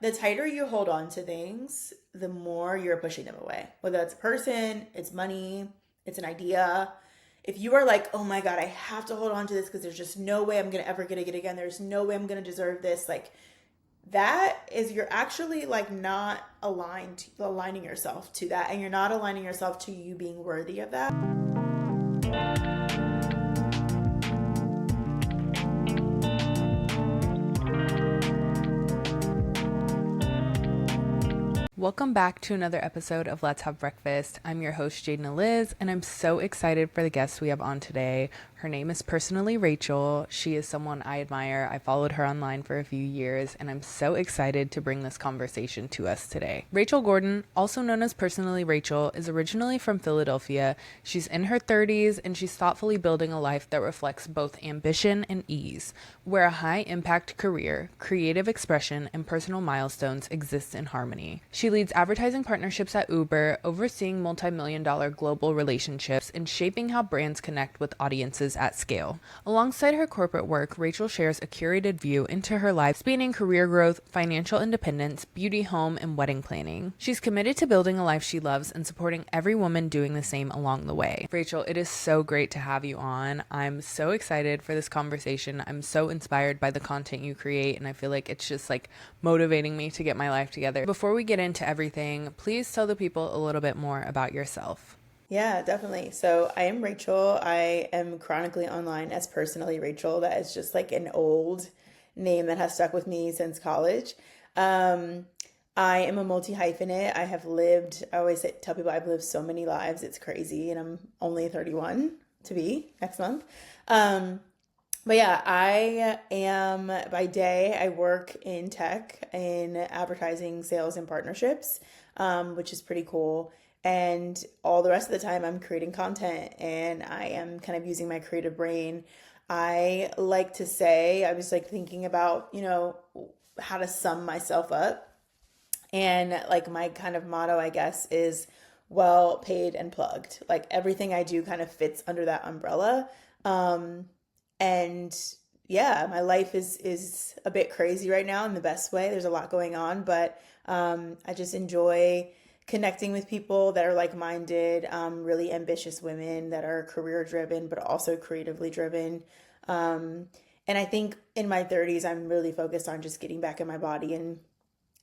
The tighter you hold on to things, the more you're pushing them away. Whether it's a person, it's money, it's an idea. If you are like, oh my God, I have to hold on to this because there's just no way I'm gonna ever get it again. There's no way I'm gonna deserve this. Like that is you're actually like not aligning yourself to that, and you're not aligning yourself to you being worthy of that. Welcome back to another episode of Let's Have Breakfast. I'm your host, Jadena Liz, and I'm so excited for the guest we have on today. Her name is personally Rachel. She is someone I admire. I followed her online for a few years, and I'm so excited to bring this conversation to us today. Rachel Gordon, also known as personally Rachel, is originally from Philadelphia. She's in her 30s, and she's thoughtfully building a life that reflects both ambition and ease, where a high-impact career, creative expression, and personal milestones exist in harmony. She leads advertising partnerships at Uber, overseeing multimillion-dollar global relationships and shaping how brands connect with audiences at scale. Alongside her corporate work, Rachel shares a curated view into her life, spanning career growth, financial independence, beauty, home, and wedding planning. She's committed to building a life she loves and supporting every woman doing the same along the way. Rachel, it is so great to have you on. I'm so excited for this conversation. I'm so inspired by the content you create, and I feel like it's just like motivating me to get my life together. Before we get into everything, please tell the people a little bit more about yourself. Yeah, definitely. So I am Rachel. I am chronically online as personally Rachel. That is just like an old name that has stuck with me since college. Um, I am a multi hyphenate. I always tell people I've lived so many lives. It's crazy. And I'm only 31 to be next month. Um, but yeah, I am by day, I work in tech, in advertising, sales, and partnerships, which is pretty cool. And all the rest of the time, I'm creating content and I am kind of using my creative brain. I like to say, I was like thinking about, how to sum myself up. And like my kind of motto, I guess, is well paid and plugged. Like everything I do kind of fits under that umbrella. Um, and yeah, my life is a bit crazy right now in the best way. There's a lot going on, but I just enjoy connecting with people that are like-minded, really ambitious women that are career driven but also creatively driven. Um, and I think in my 30s, I'm really focused on just getting back in my body and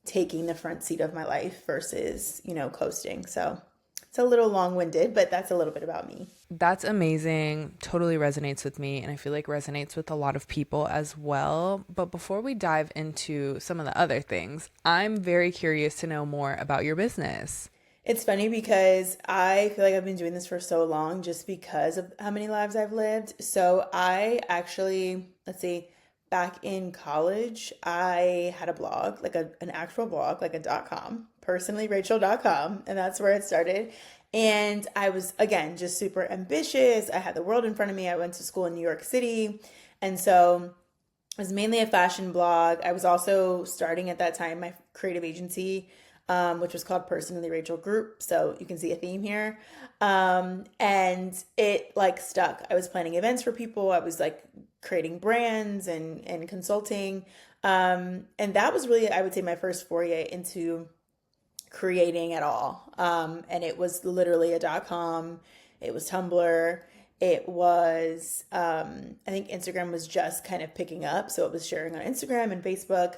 taking the front seat of my life versus, coasting. So it's a little long-winded, but that's a little bit about me. That's amazing. Totally resonates with me, and I feel like resonates with a lot of people as well. But before we dive into some of the other things, I'm very curious to know more about your business. It's funny because I feel like I've been doing this for so long just because of how many lives I've lived. So I actually, let's see, back in college, I had a blog, like an actual blog, like a .com, personallyrachel.com, and that's where it started. And I was, again, just super ambitious. I had the world in front of me. I went to school in New York City. And so it was mainly a fashion blog. I was also starting at that time my creative agency, which was called Personally Rachel Group. So you can see a theme here. And it like stuck. I was planning events for people. I was like creating brands and consulting. And that was really, I would say, my first foray into creating at all. And it was literally a .com. It was Tumblr. It was, I think Instagram was just kind of picking up. So it was sharing on Instagram and Facebook.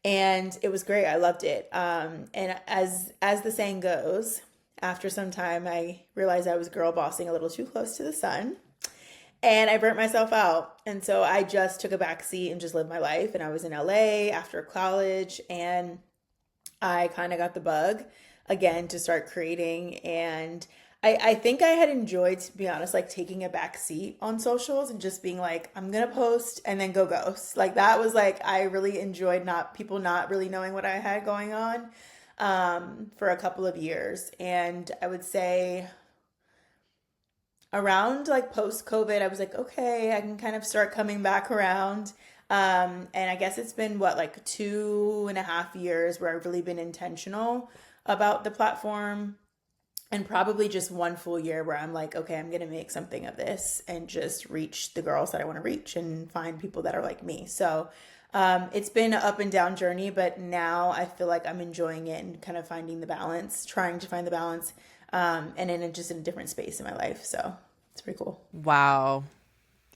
And it was great. I loved it. And as the saying goes, after some time, I realized I was girl bossing a little too close to the sun. And I burnt myself out. And so I just took a back seat and just lived my life. And I was in LA after college. And I kind of got the bug again to start creating. And I think I had enjoyed, to be honest, like taking a back seat on socials and just being like, I'm gonna post and then go ghost. Like that was like I really enjoyed not really knowing what I had going on for a couple of years. And I would say around like post COVID, I was like, okay, I can kind of start coming back around. And I guess it's been what, like 2.5 years where I've really been intentional about the platform, and probably just one full year where I'm like, okay, I'm going to make something of this and just reach the girls that I want to reach and find people that are like me. So, It's been an up and down journey, but now I feel like I'm enjoying it and kind of finding the balance, trying to find the balance, and just in a different space in my life. So it's pretty cool. Wow.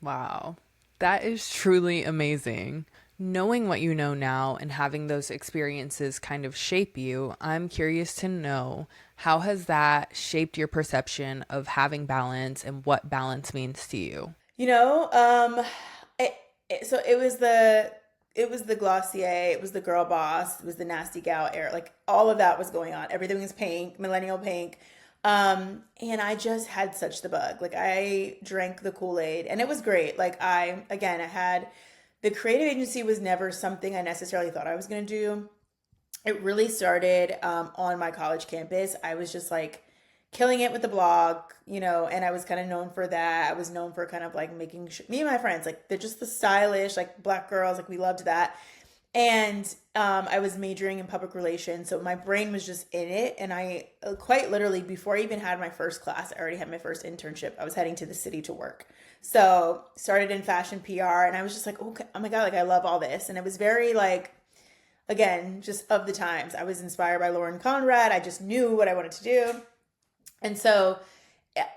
Wow. That is truly amazing. Knowing what you know now and having those experiences kind of shape you, I'm curious to know how has that shaped your perception of having balance and what balance means to you? You know, it, so it was the Glossier, it was the girl boss, it was the nasty gal era, like all of that was going on. Everything was pink, millennial pink. And I just had such the bug. Like I drank the Kool-Aid and it was great. Like I had the creative agency was never something I necessarily thought I was going to do. It really started on my college campus. I was just like killing it with the blog, and I was kind of known for that. I was known for kind of like making sure, me and my friends, like they're just the stylish, like black girls, like we loved that. And I was majoring in public relations, so my brain was just in it. And I quite literally, before I even had my first class, I already had my first internship. I was heading to the city to work. So started in fashion PR, and I was just like, okay, oh my God, like I love all this. And it was very like, again, just of the times. I was inspired by Lauren Conrad. I just knew what I wanted to do. And so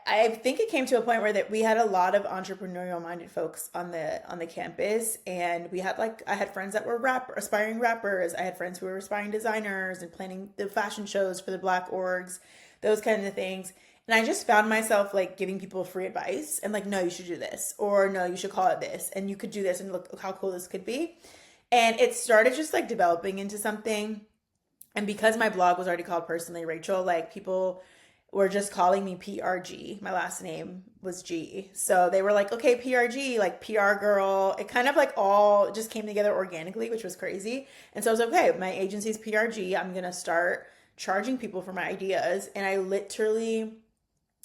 I think it came to a point where that we had a lot of entrepreneurial minded folks on the campus, and we had like I had friends that were aspiring rappers. I had friends who were aspiring designers and planning the fashion shows for the black orgs, those kinds of things. And I just found myself like giving people free advice and like, no, you should do this, or no, you should call it this, and you could do this, and look how cool this could be. And it started just like developing into something. And because my blog was already called Personally Rachel, like people were just calling me PRG. My last name was G. So they were like, okay, PRG, like PR girl. It kind of like all just came together organically, which was crazy. And so I was like, okay, my agency's PRG. I'm going to start charging people for my ideas. And I literally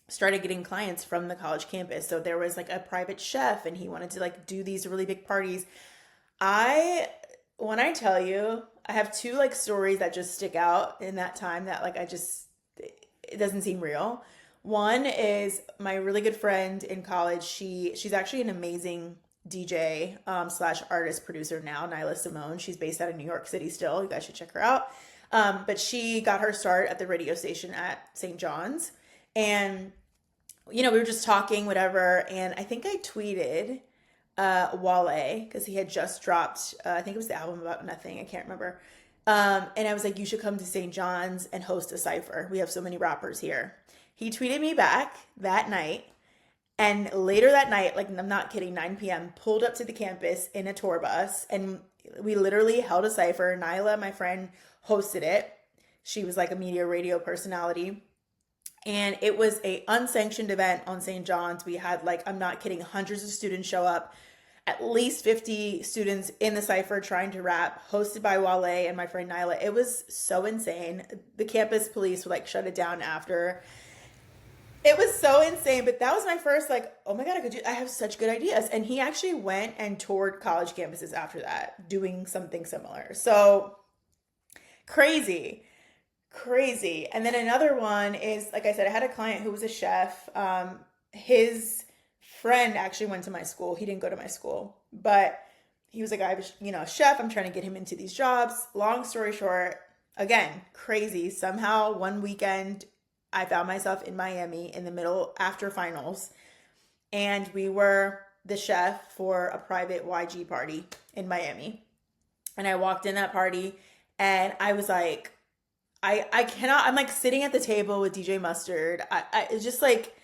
started getting clients from the college campus. So there was like a private chef and he wanted to like do these really big parties. I when I tell you, I have two like stories that just stick out in that time that like I just it doesn't seem real. One is my really good friend in college. She's actually an amazing DJ slash artist producer now, Nyla Simone. She's based out of New York City still. You guys should check her out. But she got her start at the radio station at St. John's. And, we were just talking, whatever. And I think I tweeted Wale because he had just dropped, I think it was the album About Nothing. I can't remember. And I was like, you should come to St. John's and host a cypher. We have so many rappers here. He tweeted me back that night. And later that night, like I'm not kidding, 9 p.m., pulled up to the campus in a tour bus. And we literally held a cypher. Nyla, my friend, hosted it. She was like a media radio personality. And it was a unsanctioned event on St. John's. We had like, I'm not kidding, hundreds of students show up, at least 50 students in the cypher trying to rap, hosted by Wale and my friend Nyla. It was so insane. The campus police would like shut it down after. It was so insane, but that was my first like, oh my God, I have such good ideas. And he actually went and toured college campuses after that, doing something similar. So crazy. Crazy. And then another one is, like I said, I had a client who was a chef. His friend actually went to my school. He didn't go to my school, but he was like, I was, a chef. I'm trying to get him into these jobs. Long story short, again, crazy. Somehow one weekend, I found myself in Miami in the middle after finals, and we were the chef for a private YG party in Miami. And I walked in that party and I was like, I cannot, I'm like sitting at the table with DJ Mustard. I just like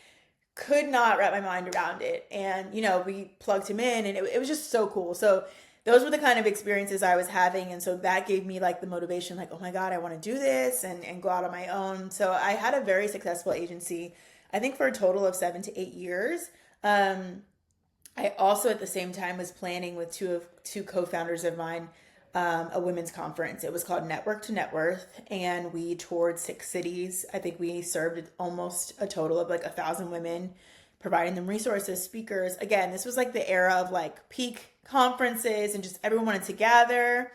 could not wrap my mind around it. And, we plugged him in and it was just so cool. So those were the kind of experiences I was having. And so that gave me like the motivation, like, oh my God, I want to do this and go out on my own. So I had a very successful agency, I think for a total of 7 to 8 years. I also at the same time was planning with two co-founders of mine a women's conference. It was called Network to Net Worth, and we toured 6 cities. I think we served almost a total of like 1,000 women, providing them resources, speakers. Again, this was like the era of like peak conferences and just everyone wanted to gather.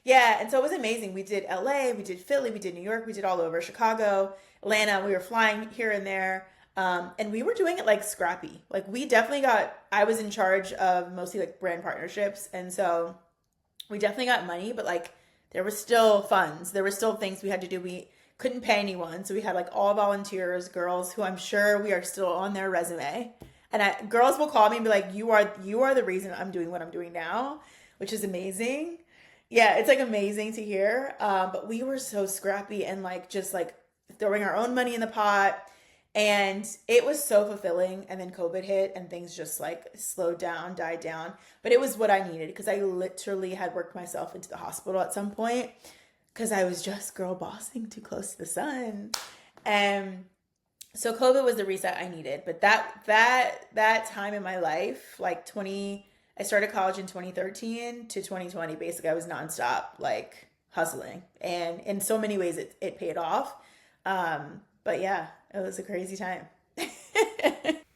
Yeah, and so it was amazing. We did LA, we did Philly, we did New York, we did all over, Chicago, Atlanta. We were flying here and there. And we were doing it like scrappy. Like I was in charge of mostly like brand partnerships. And so We definitely got money, but like there was still funds. There were still things we had to do. We couldn't pay anyone, so we had like all volunteers, girls who I'm sure we are still on their resume. And girls will call me and be like, "You are the reason I'm doing what I'm doing now," which is amazing. Yeah, it's like amazing to hear. But we were so scrappy and like just like throwing our own money in the pot. And it was so fulfilling. And then COVID hit and things just like slowed down, died down. But it was what I needed because I literally had worked myself into the hospital at some point because I was just girl bossing too close to the sun. And so COVID was the reset I needed. But that time in my life, like 20, I started college in 2013 to 2020. Basically, I was nonstop, like hustling, and in so many ways, it paid off. But yeah, it was a crazy time.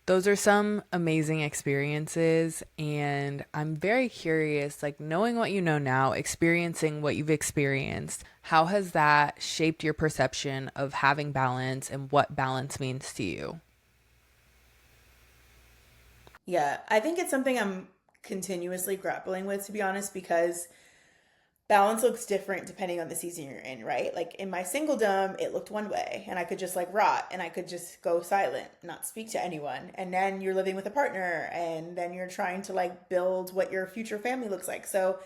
Those are some amazing experiences, and I'm very curious, like knowing what you know now, experiencing what you've experienced, how has that shaped your perception of having balance and what balance means to you? Yeah, I think it's something I'm continuously grappling with, to be honest, because balance looks different depending on the season you're in, right? Like in my singledom, it looked one way, and I could just like rot and I could just go silent, not speak to anyone. And then you're living with a partner, and then you're trying to like build what your future family looks like. So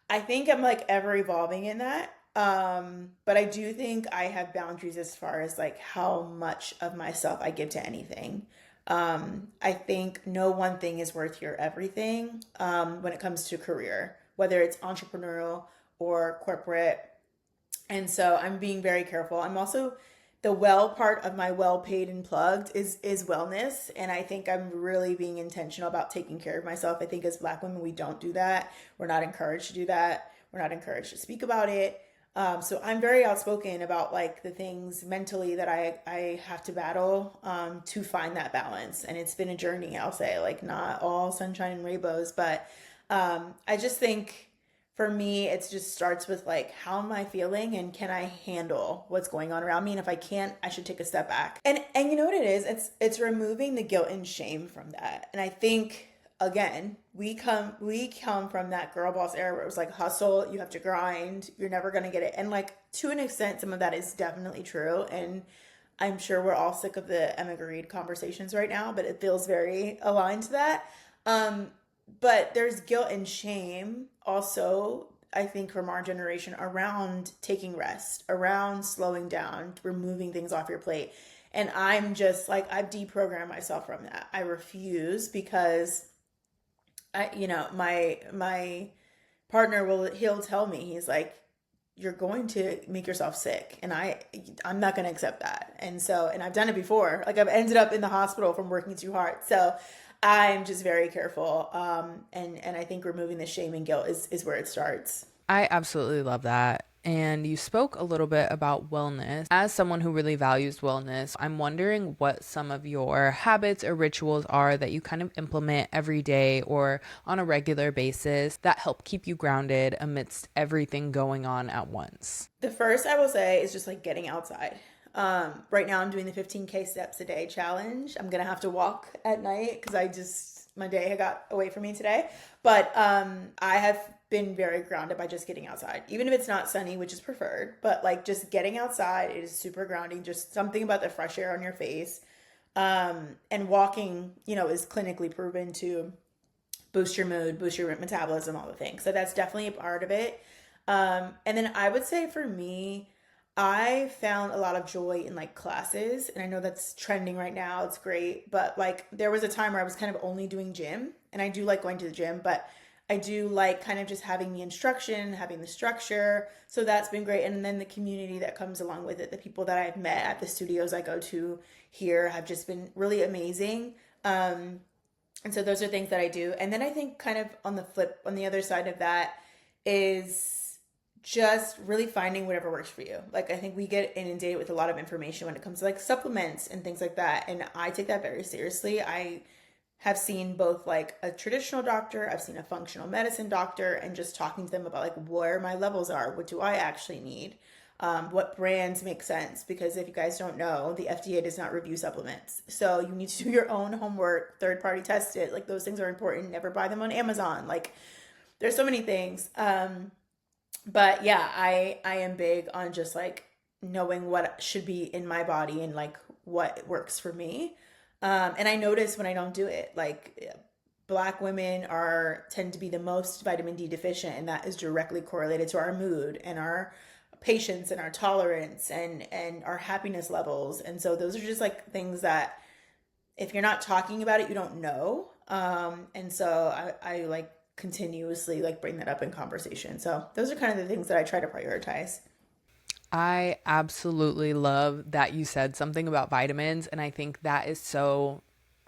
I think I'm like ever evolving in that. But I do think I have boundaries as far as like how much of myself I give to anything. I think no one thing is worth your everything when it comes to career, whether it's entrepreneurial or corporate. And so I'm being very careful. I'm also the well part of my well paid and plugged is wellness, and I think I'm really being intentional about taking care of myself. I think as black women we don't do that. We're not encouraged to do that. We're not encouraged to speak about it. So I'm very outspoken about like the things mentally that I have to battle to find that balance, and it's been a journey. I'll say like not all sunshine and rainbows, but I just think for me, it just starts with like, how am I feeling and can I handle what's going on around me? And if I can't, I should take a step back. And you know what it is? It's removing the guilt and shame from that. And I think again, we come from that girl boss era where it was like hustle, you have to grind, you're never gonna get it. And like to an extent, some of that is definitely true. And I'm sure we're all sick of the Emma Grede conversations right now, but it feels very aligned to that. Um, but there's guilt and shame also, I think, from our generation around taking rest, around slowing down, removing things off your plate. And I'm just like, I've deprogrammed myself from that. I refuse because my partner he'll tell me, he's like, you're going to make yourself sick, and I'm not going to accept that. And so, and I've done it before, like I've ended up in the hospital from working too hard. So I'm just very careful, and I think removing the shame and guilt is where it starts. I absolutely love that. And you spoke a little bit about wellness. As someone who really values wellness, I'm wondering what some of your habits or rituals are that you kind of implement every day or on a regular basis that help keep you grounded amidst everything going on at once. The first I will say is just like getting outside. Right now I'm doing the 15K steps a day challenge. I'm gonna have to walk at night because I just my day had got away from me today. But I have been very grounded by just getting outside, even if it's not sunny, which is preferred. But like just getting outside, it is super grounding. Just something about the fresh air on your face, and walking, is clinically proven to boost your mood, boost your metabolism, all the things. So that's definitely a part of it. And then I would say for me, I found a lot of joy in like classes, and I know that's trending right now. It's great, but like there was a time where I was kind of only doing gym, and I do like going to the gym, but I do like kind of just having the instruction, having the structure. So that's been great. And then the community that comes along with it, the people that I've met at the studios I go to here have just been really amazing. And so those are things that I do. And then I think kind of on the other side of that is just really finding whatever works for you. Like I think we get inundated with a lot of information when it comes to like supplements and things like that. And I take that very seriously. I have seen both like a traditional doctor, I've seen a functional medicine doctor, and just talking to them about like where my levels are, what do I actually need, what brands make sense. Because if you guys don't know, the FDA does not review supplements. So you need to do your own homework, third party test it. Like those things are important. Never buy them on Amazon. Like there's so many things. But yeah, I am big on just like knowing what should be in my body and like what works for me. And I notice when I don't do it, like black women are tend to be the most vitamin D deficient, and that is directly correlated to our mood and our patience and our tolerance and our happiness levels. And so those are just like things that if you're not talking about it, you don't know. And so I like continuously like bring that up in conversation. So those are kind of the things that I try to prioritize. I absolutely love that you said something about vitamins, and I think that is so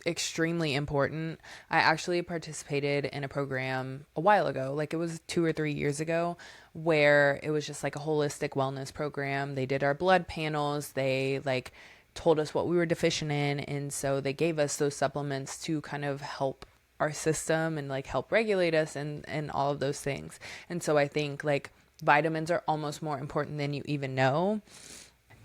extremely important. I actually participated in a program a while ago, like it was 2 or 3 years ago, where it was just like a holistic wellness program. They did our blood panels, they like told us what we were deficient in, and so they gave us those supplements to kind of help our system and like help regulate us and all of those things. And so I think like vitamins are almost more important than you even know.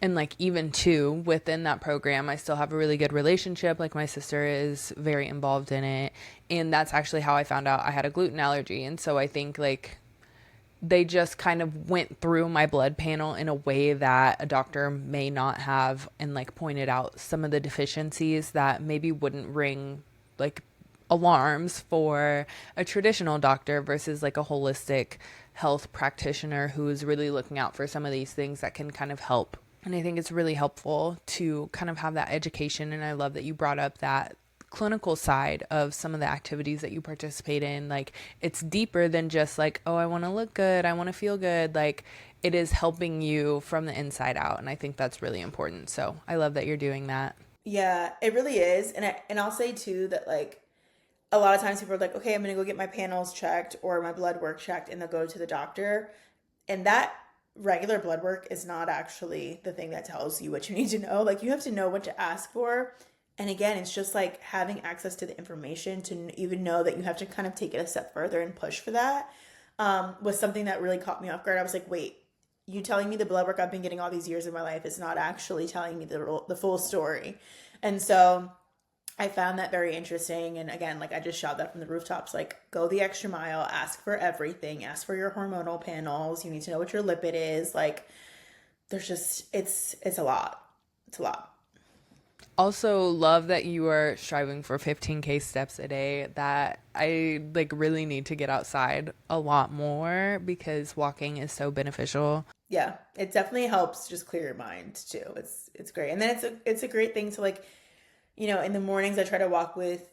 And like even too within that program, I still have a really good relationship. Like my sister is very involved in it, and that's actually how I found out I had a gluten allergy. And so I think like they just kind of went through my blood panel in a way that a doctor may not have, and like pointed out some of the deficiencies that maybe wouldn't ring like alarms for a traditional doctor versus like a holistic health practitioner who's really looking out for some of these things that can kind of help. And I think it's really helpful to kind of have that education. And I love that you brought up that clinical side of some of the activities that you participate in. Like it's deeper than just like, oh, I want to look good, I want to feel good. Like it is helping you from the inside out. And I think that's really important. So I love that you're doing that. Yeah, it really is. And I'll say too that like a lot of times people are like, okay, I'm gonna go get my panels checked or my blood work checked, and they'll go to the doctor. And that regular blood work is not actually the thing that tells you what you need to know. Like you have to know what to ask for. And again, it's just like having access to the information to even know that you have to kind of take it a step further and push for that was something that really caught me off guard. I was like, wait, you telling me the blood work I've been getting all these years of my life is not actually telling me the full story. And so I found that very interesting. And again, like I just shot that from the rooftops, like go the extra mile, ask for everything, ask for your hormonal panels. You need to know what your lipid is. Like there's just, it's a lot. It's a lot. Also love that you are striving for 15K steps a day. That I like really need to get outside a lot more because walking is so beneficial. Yeah. It definitely helps just clear your mind too. It's great. And then it's a great thing to like, in the mornings I try to walk with,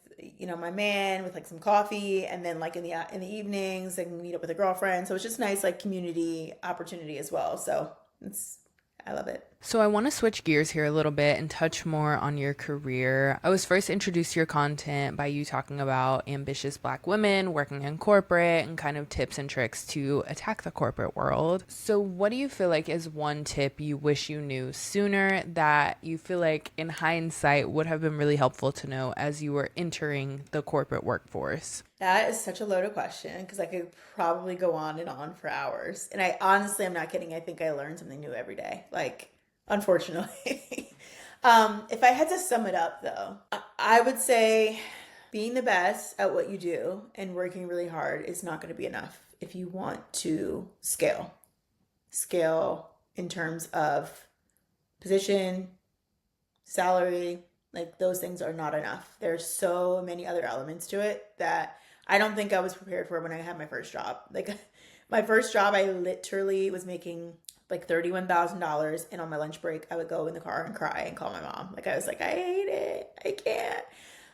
my man with like some coffee, and then like in the evenings I can meet up with a girlfriend. So it's just nice like community opportunity as well. So it's I love it. So I want to switch gears here a little bit and touch more on your career. I was first introduced to your content by you talking about ambitious black women working in corporate and kind of tips and tricks to attack the corporate world. So what do you feel like is one tip you wish you knew sooner that you feel like in hindsight would have been really helpful to know as you were entering the corporate workforce? That is such a loaded question because I could probably go on and on for hours. And I honestly, I'm not kidding. I think I learn something new every day. Like, unfortunately. If I had to sum it up though, I would say being the best at what you do and working really hard is not going to be enough if you want to scale. Scale in terms of position, salary, like those things are not enough. There's so many other elements to it that I don't think I was prepared for when I had my first job. Like my first job, I literally was making like $31,000, and on my lunch break, I would go in the car and cry and call my mom. Like I was like, I hate it, I can't.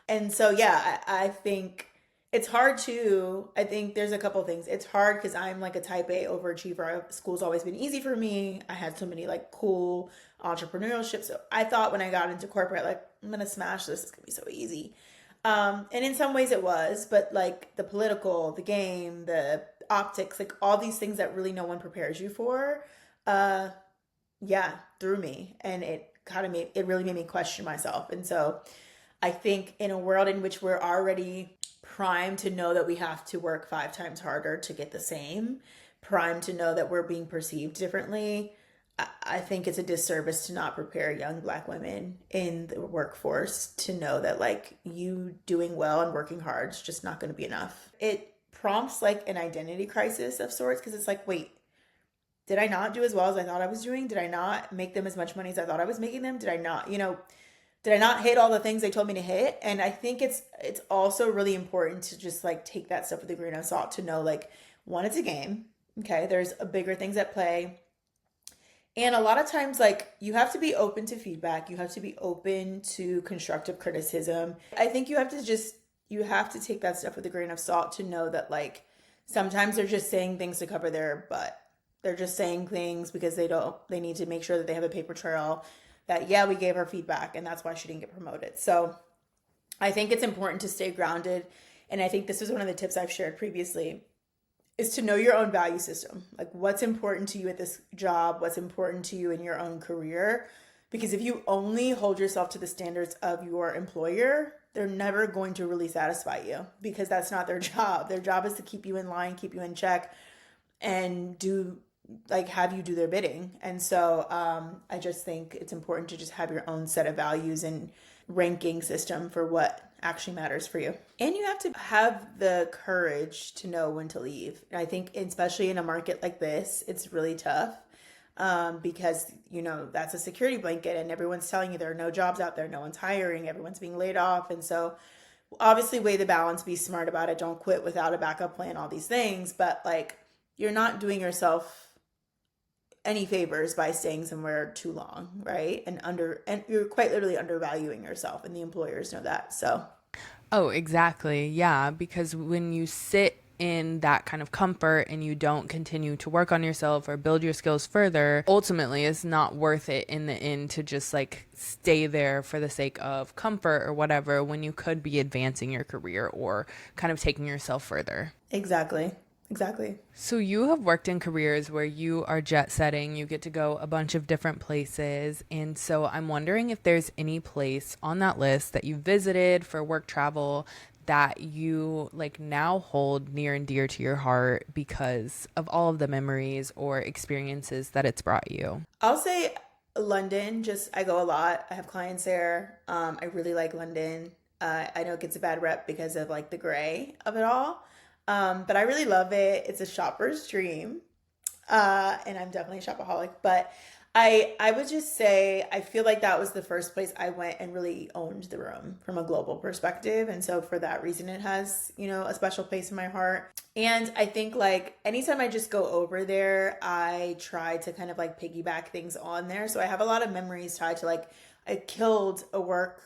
And so yeah, I think it's hard too. I think there's a couple things. It's hard because I'm like a type A overachiever. School's always been easy for me. I had so many like cool entrepreneurship. So I thought when I got into corporate, like I'm gonna smash this. It's gonna be so easy. And in some ways it was, but like the political, the game, the optics, like all these things that really no one prepares you for, uh, yeah, threw me, and it really made me question myself. And so I think in a world in which we're already primed to know that we have to work 5 times harder to get the same, primed to know that we're being perceived differently, I think it's a disservice to not prepare young black women in the workforce to know that like you doing well and working hard is just not going to be enough. It prompts like an identity crisis of sorts because it's like, wait, did I not do as well as I thought I was doing? Did I not make them as much money as I thought I was making them? Did I not, did I not hit all the things they told me to hit? And I think it's also really important to just like take that stuff with a grain of salt to know like one, it's a game. Okay, there's a bigger things at play. And a lot of times, like, you have to be open to feedback. You have to be open to constructive criticism. I think you have to take that stuff with a grain of salt to know that, like, sometimes they're just saying things to cover their butt. They're just saying things because they need to make sure that they have a paper trail that, yeah, we gave her feedback and that's why she didn't get promoted. So I think it's important to stay grounded. And I think this is one of the tips I've shared previously is to know your own value system. Like what's important to you at this job, what's important to you in your own career. Because if you only hold yourself to the standards of your employer, they're never going to really satisfy you because that's not their job. Their job is to keep you in line, keep you in check, and have you do their bidding. And so I just think it's important to just have your own set of values and ranking system for what actually matters for you. And you have to have the courage to know when to leave. And I think especially in a market like this, it's really tough because, that's a security blanket and everyone's telling you there are no jobs out there, no one's hiring, everyone's being laid off. And so obviously weigh the balance, be smart about it, don't quit without a backup plan, all these things. But like, you're not doing yourself any favors by staying somewhere too long, right? And you're quite literally undervaluing yourself, and the employers know that. So, Oh, exactly. Yeah, because when you sit in that kind of comfort and you don't continue to work on yourself or build your skills further, ultimately it's not worth it in the end to just like stay there for the sake of comfort or whatever when you could be advancing your career or kind of taking yourself further. exactly. Exactly. So you have worked in careers where you are jet setting, you get to go a bunch of different places. And so I'm wondering if there's any place on that list that you visited for work travel that you like now hold near and dear to your heart because of all of the memories or experiences that it's brought you. I'll say London, just I go a lot. I have clients there. I really like London. I know it gets a bad rep because of like the gray of it all. But I really love it. It's a shopper's dream. And I'm definitely a shopaholic, but I would just say I feel like that was the first place I went and really owned the room from a global perspective. And so for that reason it has, a special place in my heart. And I think like anytime I just go over there, I try to kind of like piggyback things on there. So I have a lot of memories tied to like I killed a work,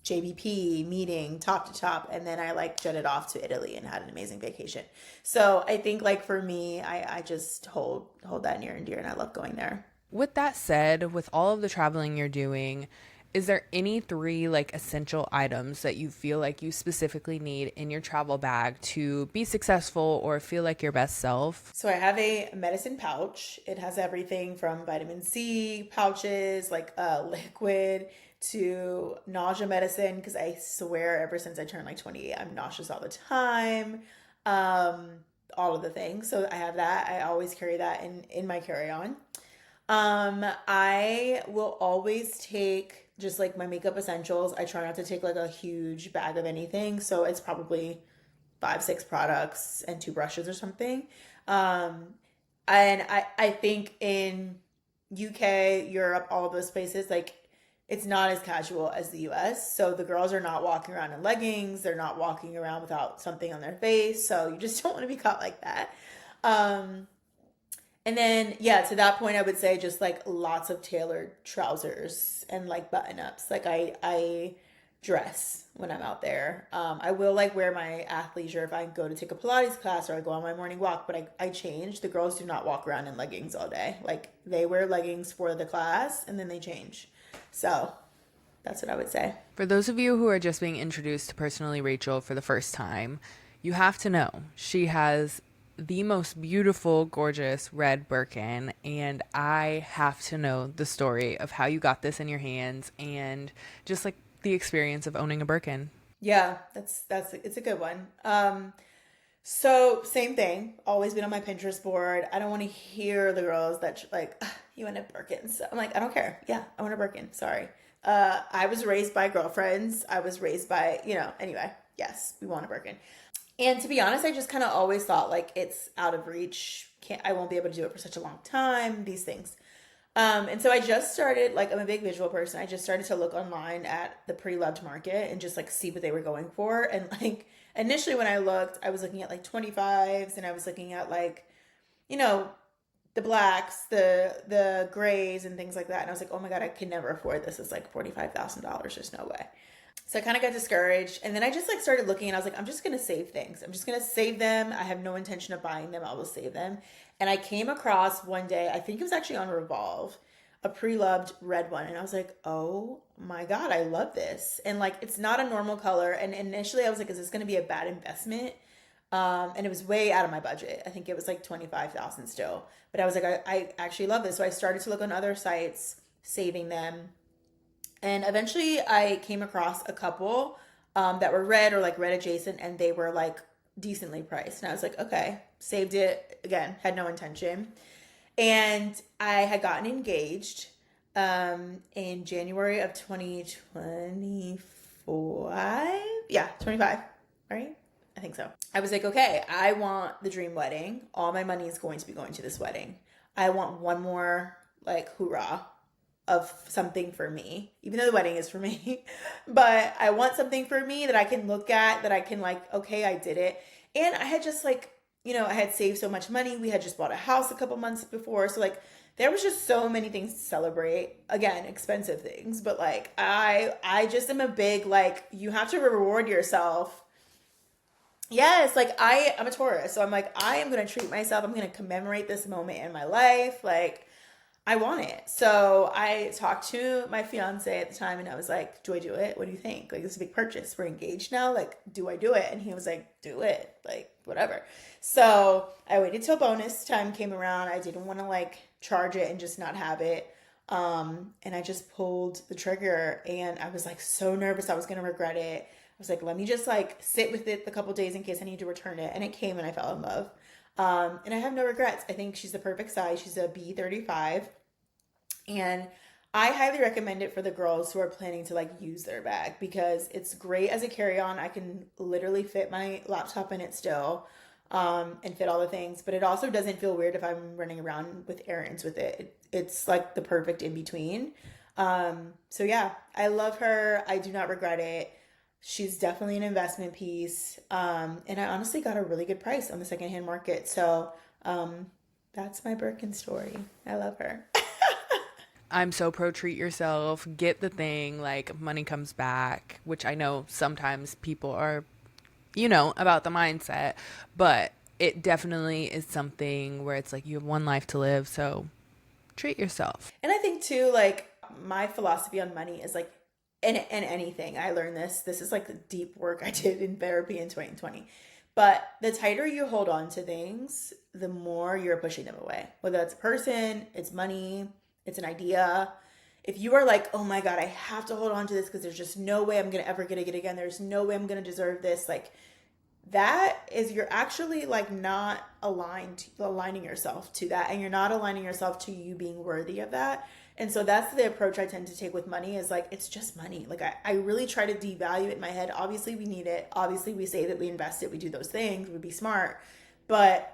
JBP meeting top to top, and then I like jetted off to Italy and had an amazing vacation. So I think like for me, I just hold that near and dear, and I love going there. With that said, with all of the traveling you're doing, is there any three like essential items that you feel like you specifically need in your travel bag to be successful or feel like your best self? So I have a medicine pouch. It has everything from vitamin C pouches, like liquid, to nausea medicine, because I swear ever since I turned like 28, I'm nauseous all the time. Um, all of the things. So I have that. I always carry that in my carry-on. I will always take just like my makeup essentials. I try not to take like a huge bag of anything. So it's probably 5, 6 products and 2 brushes or something. Um, and I think in UK, Europe, all of those places, like it's not as casual as the US. So the girls are not walking around in leggings. They're not walking around without something on their face. So you just don't want to be caught like that. Um, and then, yeah, to that point, I would say just like lots of tailored trousers and like button ups. Like I dress when I'm out there. I will like wear my athleisure if I go to take a Pilates class or I go on my morning walk, but I change. The girls do not walk around in leggings all day. Like they wear leggings for the class and then they change. So that's what I would say. For those of you who are just being introduced to Personally Rachel for the first time, you have to know she has the most beautiful, gorgeous red Birkin, and I have to know the story of how you got this in your hands and just like the experience of owning a Birkin. Yeah, that's it's a good one. So same thing. Always been on my Pinterest board. I don't want to hear the girls that like you want a Birkin. So I'm like, I don't care. Yeah, I want a Birkin. Sorry. I was raised by girlfriends. I was raised by anyway. Yes, we want a Birkin. And to be honest, I just kind of always thought like it's out of reach. I won't be able to do it for such a long time, these things. And so I just started, like, I'm a big visual person. I just started to look online at the pre-loved market and just like see what they were going for. And like initially when I looked, I was looking at like 25s and I was looking at like, you know, the blacks, the grays and things like that. And I was like, oh my God, I can never afford this. It's like $45,000. There's no way. So I kind of got discouraged. And then I just like started looking and I was like, I'm just going to save things. I'm just going to save them. I have no intention of buying them. I will save them. And I came across one day, I think it was actually on Revolve, a pre-loved red one. And I was like, oh my God, I love this. And like, it's not a normal color. And initially I was like, is this going to be a bad investment? And it was way out of my budget. I think it was like 25,000 still. But I was like, I actually love this. So I started to look on other sites, saving them. And eventually I came across a couple that were red or like red adjacent, and they were like decently priced. And I was like, okay, saved it again, had no intention. And I had gotten engaged in January of 2024. Yeah, 25, right? I think so. I was like, okay, I want the dream wedding. All my money is going to be going to this wedding. I want one more like hoorah of something for me, even though the wedding is for me. But I want something for me that I can look at, that I can like, okay, I did it. And I had just like, I had saved so much money. We had just bought a house a couple months before. So like there was just so many things to celebrate. Again, expensive things, but like I just am a big like you have to reward yourself. Yes, like I'm a Taurus, so I'm like I am gonna treat myself. I'm gonna commemorate this moment in my life. Like I want it. So I talked to my fiance at the time and I was like, do I do it? What do you think? Like, this is a big purchase. We're engaged now. Like, do I do it? And he was like, do it. Like, whatever. So I waited till bonus time came around. I didn't want to like charge it and just not have it. And I just pulled the trigger and I was like so nervous I was going to regret it. I was like, let me just like sit with it a couple days in case I need to return it. And it came and I fell in love. And I have no regrets. I think she's the perfect size. She's a B35. And I highly recommend it for the girls who are planning to like use their bag because it's great as a carry-on. I can literally fit my laptop in it still, and fit all the things, but it also doesn't feel weird if I'm running around with errands with it. It's like the perfect in between. So yeah, I love her. I do not regret it. She's definitely an investment piece. And I honestly got a really good price on the secondhand market. So, that's my Birkin story. I love her. I'm so pro treat yourself, get the thing, like money comes back, which I know sometimes people are, about the mindset, but it definitely is something where it's like you have one life to live, so treat yourself. And I think too, like my philosophy on money is like in anything. I learned this. This is like the deep work I did in therapy in 2020. But the tighter you hold on to things, the more you're pushing them away. Whether it's a person, it's money, it's an idea. If you are like, oh my God, I have to hold on to this because there's just no way I'm gonna ever get it again. There's no way I'm gonna deserve this. Like that is you're actually like not aligning yourself to that, and you're not aligning yourself to you being worthy of that. And so that's the approach I tend to take with money is like it's just money. Like I really try to devalue it in my head. Obviously we need it, obviously we save it, we invest it, we do those things, we be smart, but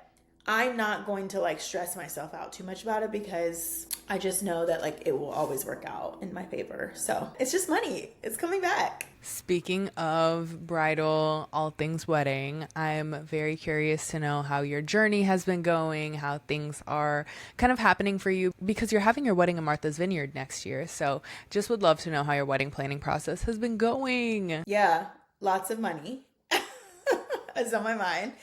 I'm not going to like stress myself out too much about it because I just know that like it will always work out in my favor. So it's just money. It's coming back. Speaking of bridal, all things wedding, I'm very curious to know how your journey has been going, how things are kind of happening for you because you're having your wedding in Martha's Vineyard next year. So just would love to know how your wedding planning process has been going. Yeah, lots of money is on my mind.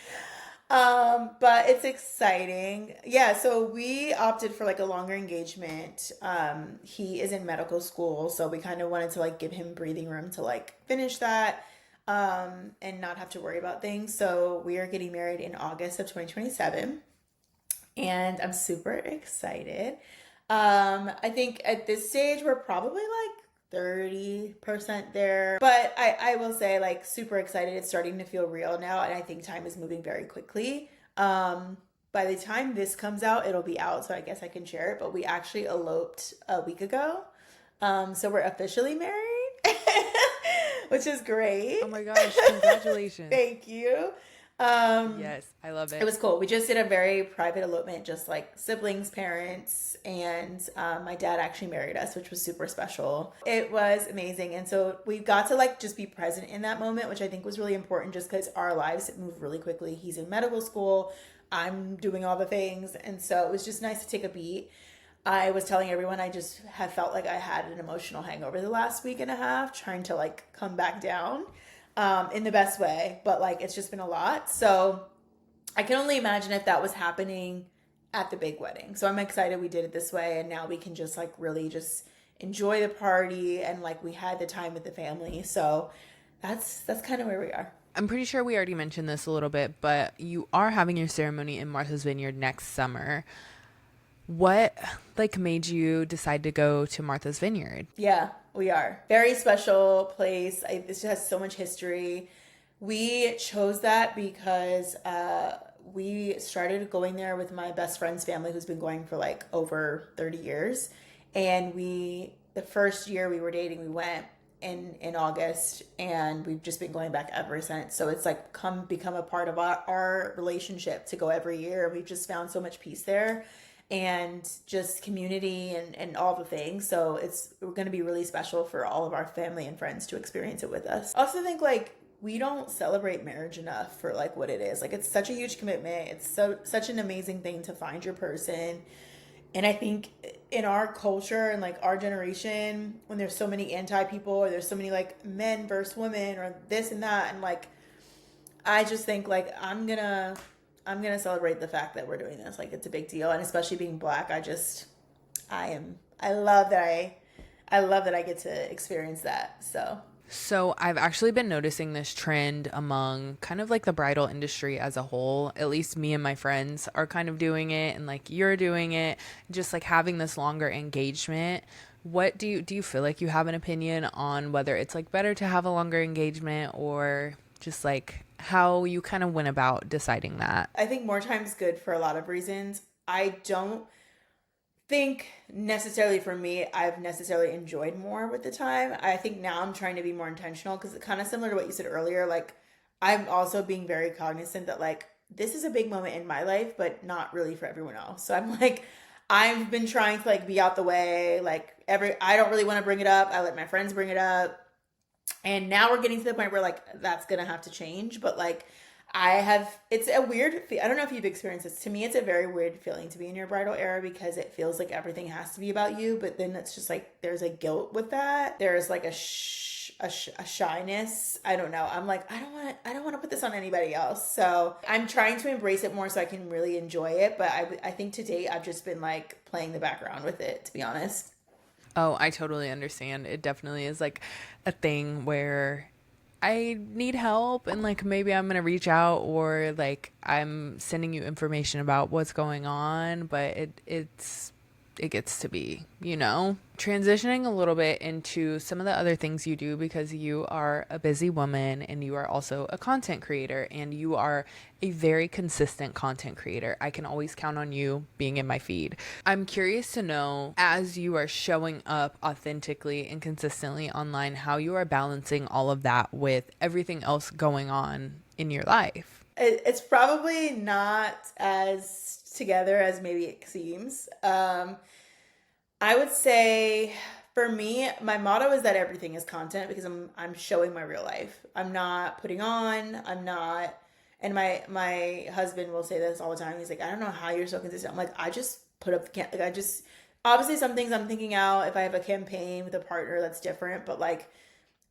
But it's exciting. Yeah, so we opted for like a longer engagement. He is in medical school, so we kind of wanted to like give him breathing room to like finish that, and not have to worry about things. So we are getting married in August of 2027, and I'm super excited. I think at this stage we're probably like 30% there. But I will say, like, super excited. It's starting to feel real now, and I think time is moving very quickly. By the time this comes out, it'll be out, so I guess I can share it. But we actually eloped a week ago. So we're officially married, which is great. Oh my gosh, congratulations. Thank you. Um, Yes, I love it it. was cool. We just did a very private elopement, just like siblings, parents, and my dad actually married us, which was super special. It was amazing. And so we got to like just be present in that moment, which I think was really important just because our lives move really quickly. He's in medical school, I'm doing all the things. And so it was just nice to take a beat. I was telling everyone I just have felt like I had an emotional hangover the last week and a half, trying to like come back down in the best way. But like it's just been a lot. So I can only imagine if that was happening at the big wedding. So I'm excited we did it this way, and now we can just like really just enjoy the party, and like we had the time with the family. So that's kind of where we are. I'm pretty sure we already mentioned this a little bit, but you are having your ceremony in Martha's Vineyard next summer. What like made you decide to go to Martha's Vineyard? Yeah, we are. Very special place. This has so much history. We chose that because we started going there with my best friend's family, who's been going for like over 30 years. And the first year we were dating, we went in August, and we've just been going back ever since. So it's like become a part of our relationship to go every year. We've just found so much peace there and just community and all the things. So it's going to be really special for all of our family and friends to experience it with us. I also think like we don't celebrate marriage enough for like what it is. Like it's such a huge commitment. It's such an amazing thing to find your person. And I think in our culture and like our generation, when there's so many anti people, or there's so many like men versus women or this and that, and like I just think like I'm gonna celebrate the fact that we're doing this. Like it's a big deal, and especially being black, I love that I love that I get to experience that. So So, I've actually been noticing this trend among kind of like the bridal industry as a whole. At least me and my friends are kind of doing it, and like you're doing it, just like having this longer engagement. What do you feel like you have an opinion on whether it's like better to have a longer engagement, or just like how you kind of went about deciding that? I think more time's good for a lot of reasons. I don't think necessarily for me I've necessarily enjoyed more with the time. I think now I'm trying to be more intentional because it's kind of similar to what you said earlier. Like I'm also being very cognizant that like this is a big moment in my life, but not really for everyone else. So I'm like I've been trying to like be out the way. Like I don't really want to bring it up. I let my friends bring it up. And now we're getting to the point where like that's gonna have to change. But like it's a weird, I don't know if you've experienced this. To me, it's a very weird feeling to be in your bridal era because it feels like everything has to be about you. But then it's just like, there's a guilt with that. There's like a shyness. I don't know. I'm like, I don't want to put this on anybody else. So I'm trying to embrace it more so I can really enjoy it. But I think to date, I've just been like playing the background with it, to be honest. Oh, I totally understand. It definitely is like a thing where I need help, and like maybe I'm going to reach out, or like I'm sending you information about what's going on, but it gets to be, transitioning a little bit into some of the other things you do, because you are a busy woman and you are also a content creator, and you are a very consistent content creator. I can always count on you being in my feed. I'm curious to know, as you are showing up authentically and consistently online, how you are balancing all of that with everything else going on in your life. It's probably not as together as maybe it seems. I would say for me, my motto is that everything is content because I'm showing my real life. I'm not putting on. I'm not. And my husband will say this all the time. He's like, I don't know how you're so consistent. I'm like, I just put up the like I just obviously some things I'm thinking out. If I have a campaign with a partner, that's different. But like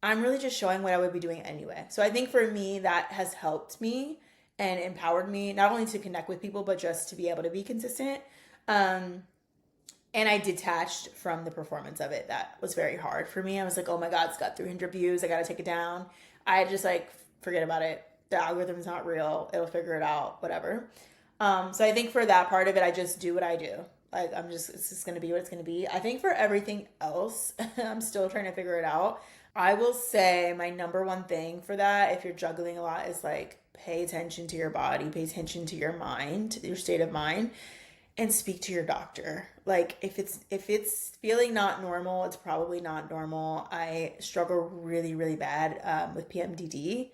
I'm really just showing what I would be doing anyway. So I think for me that has helped me and empowered me not only to connect with people but just to be able to be consistent. Um, and I detached from the performance of it. That was very hard for me. I was like, oh my God, it's got 300 views. I got to take it down. I just like, forget about it. The algorithm's not real. It'll figure it out, whatever. So I think for that part of it, I just do what I do. Like, it's just going to be what it's going to be. I think for everything else, I'm still trying to figure it out. I will say my number one thing for that, if you're juggling a lot, is like pay attention to your body, pay attention to your mind, your state of mind, and speak to your doctor. Like if it's feeling not normal, it's probably not normal. I struggle really really bad with PMDD,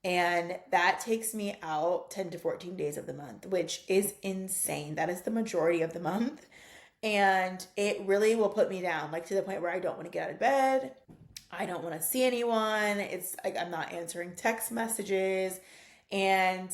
And that takes me out 10 to 14 days of the month, which is insane. That is the majority of the month. And it really will put me down, like to the point where I don't want to get out of bed. I don't want to see anyone. It's like I'm not answering text messages. And,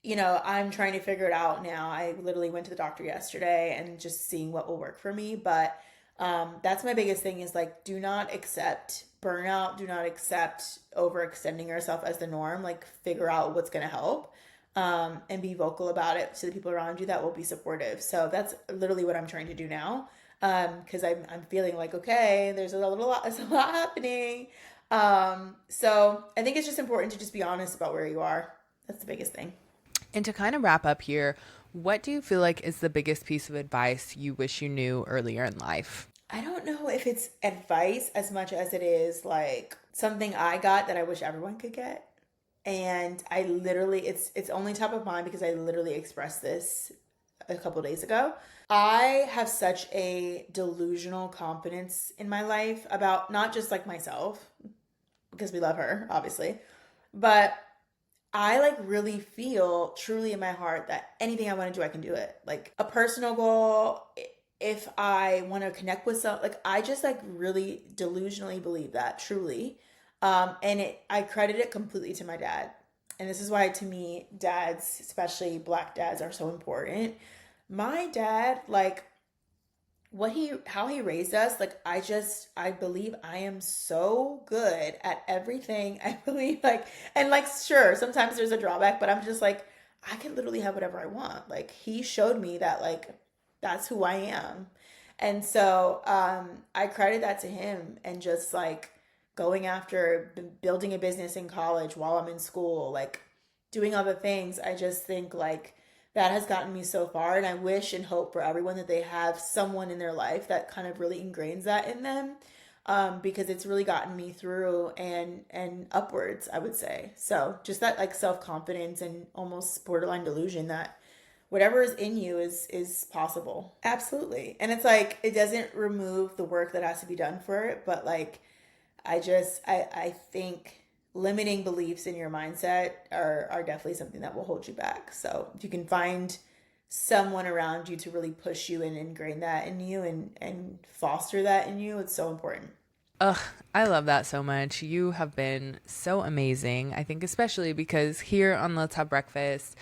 I'm trying to figure it out now. I literally went to the doctor yesterday and just seeing what will work for me. But that's my biggest thing is like, do not accept burnout. Do not accept overextending yourself as the norm. Like, figure out what's going to help. And be vocal about it to the people around you that will be supportive. So that's literally what I'm trying to do now. Because I'm feeling like, okay, there's a lot happening. So I think it's just important to just be honest about where you are. That's the biggest thing. And to kind of wrap up here, what do you feel like is the biggest piece of advice you wish you knew earlier in life? I don't know if it's advice as much as it is like something I got that I wish everyone could get. And I literally, it's only top of mind because I literally expressed this a couple days ago. I have such a delusional confidence in my life about not just like myself, because we love her, obviously, but I like really feel truly in my heart that anything I want to do, I can do it. Like a personal goal, if I want to connect with some, like I just like really delusionally believe that truly. I credit it completely to my dad. And this is why to me, dads, especially black dads, are so important. My dad, like how he raised us, like I believe I am so good at everything. I believe like, and like, sure, sometimes there's a drawback, but I'm just like, I can literally have whatever I want. Like he showed me that like, that's who I am. And so, I credit that to him and just like going after building a business in college while I'm in school, like doing other things. I just think like that has gotten me so far. And I wish and hope for everyone that they have someone in their life that kind of really ingrains that in them. Because it's really gotten me through and upwards, I would say. So just that like self confidence and almost borderline delusion that whatever is in you is possible. Absolutely. And it's like it doesn't remove the work that has to be done for it, but like I think limiting beliefs in your mindset are definitely something that will hold you back. So if you can find someone around you to really push you and ingrain that in you and foster that in you, it's so important. Ugh, I love that so much. You have been so amazing. I think especially because here on Let's Have Breakfast,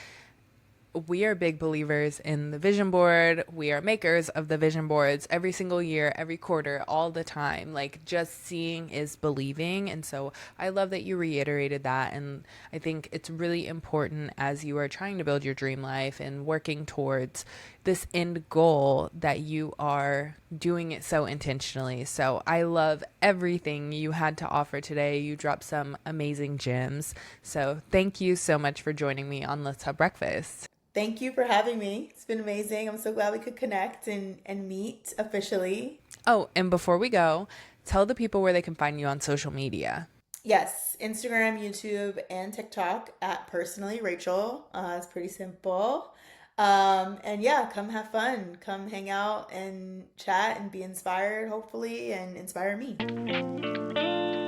we are big believers in the vision board. We are makers of the vision boards every single year, every quarter, all the time. Like just seeing is believing. And so I love that you reiterated that. And I think it's really important as you are trying to build your dream life and working towards this end goal that you are doing it so intentionally. So I love everything you had to offer today. You dropped some amazing gems. So thank you so much for joining me on Let's Have Breakfast. Thank you for having me. It's been amazing. I'm so glad we could connect and meet officially. Oh, and before we go, tell the people where they can find you on social media. Yes, Instagram, YouTube, and TikTok at personally Rachel. It's pretty simple. And yeah, come have fun. Come hang out and chat and be inspired, hopefully, and inspire me.